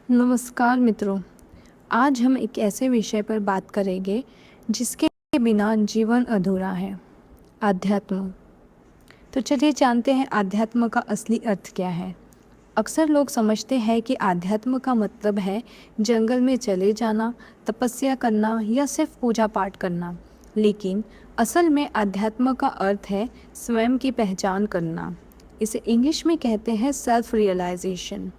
नमस्कार मित्रों। आज हम एक ऐसे विषय पर बात करेंगे जिसके बिना जीवन अधूरा है, आध्यात्म। तो चलिए जानते हैं आध्यात्म का असली अर्थ क्या है। अक्सर लोग समझते हैं कि आध्यात्म का मतलब है जंगल में चले जाना, तपस्या करना या सिर्फ पूजा पाठ करना। लेकिन असल में आध्यात्म का अर्थ है स्वयं की पहचान करना। इसे इंग्लिश में कहते हैं सेल्फ रियलाइजेशन।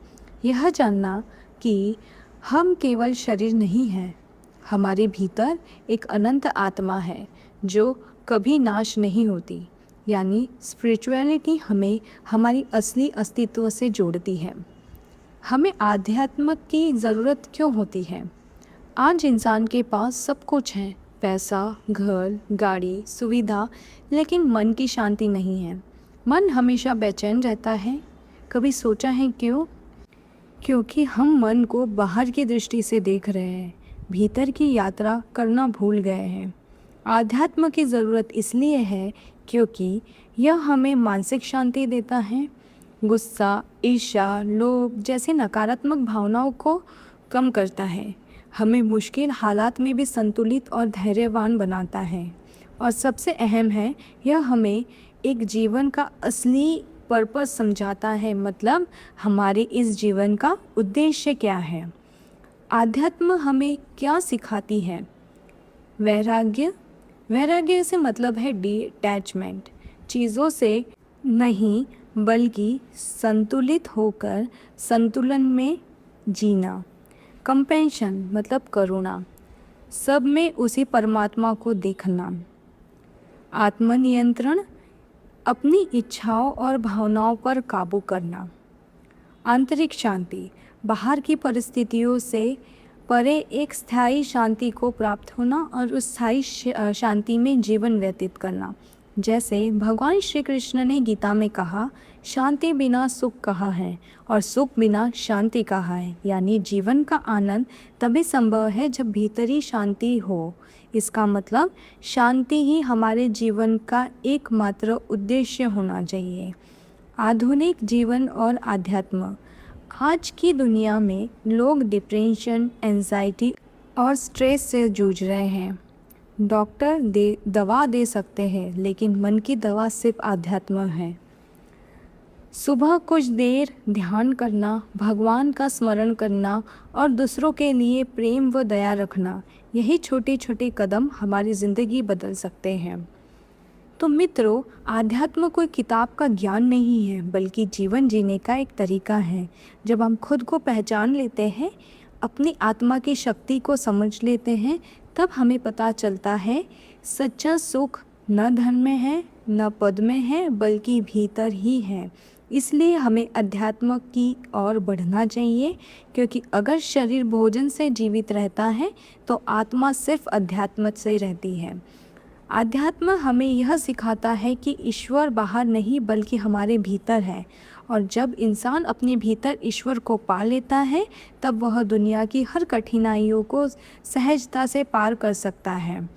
यह जानना कि हम केवल शरीर नहीं हैं, हमारे भीतर एक अनंत आत्मा है जो कभी नाश नहीं होती। यानी स्पिरिचुअलिटी हमें हमारी असली अस्तित्व से जोड़ती है। हमें आध्यात्म की ज़रूरत क्यों होती है? आज इंसान के पास सब कुछ है, पैसा, घर, गाड़ी, सुविधा, लेकिन मन की शांति नहीं है। मन हमेशा बेचैन रहता है। कभी सोचा है क्यों? क्योंकि हम मन को बाहर की दृष्टि से देख रहे हैं, भीतर की यात्रा करना भूल गए हैं। आध्यात्म की ज़रूरत इसलिए है क्योंकि यह हमें मानसिक शांति देता है। गुस्सा, ईर्ष्या, लोभ जैसी नकारात्मक भावनाओं को कम करता है। हमें मुश्किल हालात में भी संतुलित और धैर्यवान बनाता है। और सबसे अहम है, यह हमें एक जीवन का असली पर्पस समझाता है, मतलब हमारे इस जीवन का उद्देश्य क्या है। आध्यात्म हमें क्या सिखाती है? वैराग्य। वैराग्य से मतलब है डिटैचमेंट, चीज़ों से नहीं बल्कि संतुलित होकर संतुलन में जीना। कंपैशन मतलब करुणा, सब में उसी परमात्मा को देखना। आत्मनियंत्रण, अपनी इच्छाओं और भावनाओं पर काबू करना। आंतरिक शांति, बाहर की परिस्थितियों से परे एक स्थायी शांति को प्राप्त होना और उस स्थायी शांति में जीवन व्यतीत करना। जैसे भगवान श्री कृष्ण ने गीता में कहा, शांति बिना सुख कहाँ है और सुख बिना शांति कहाँ है। यानी जीवन का आनंद तभी संभव है जब भीतरी शांति हो। इसका मतलब शांति ही हमारे जीवन का एकमात्र उद्देश्य होना चाहिए। आधुनिक जीवन और आध्यात्म। आज की दुनिया में लोग डिप्रेशन, एंजाइटी और स्ट्रेस से जूझ रहे हैं। डॉक्टर दवा दे सकते हैं, लेकिन मन की दवा सिर्फ आध्यात्म है। सुबह कुछ देर ध्यान करना, भगवान का स्मरण करना और दूसरों के लिए प्रेम व दया रखना, यही छोटे छोटे कदम हमारी ज़िंदगी बदल सकते हैं। तो मित्रों, आध्यात्म कोई किताब का ज्ञान नहीं है, बल्कि जीवन जीने का एक तरीका है। जब हम खुद को पहचान लेते हैं, अपनी आत्मा की शक्ति को समझ लेते हैं, तब हमें पता चलता है सच्चा सुख न धन में है, न पद में है, बल्कि भीतर ही है। इसलिए हमें अध्यात्म की ओर बढ़ना चाहिए, क्योंकि अगर शरीर भोजन से जीवित रहता है तो आत्मा सिर्फ अध्यात्म से रहती है। आध्यात्म हमें यह सिखाता है कि ईश्वर बाहर नहीं बल्कि हमारे भीतर है, और जब इंसान अपने भीतर ईश्वर को पा लेता है तब वह दुनिया की हर कठिनाइयों को सहजता से पार कर सकता है।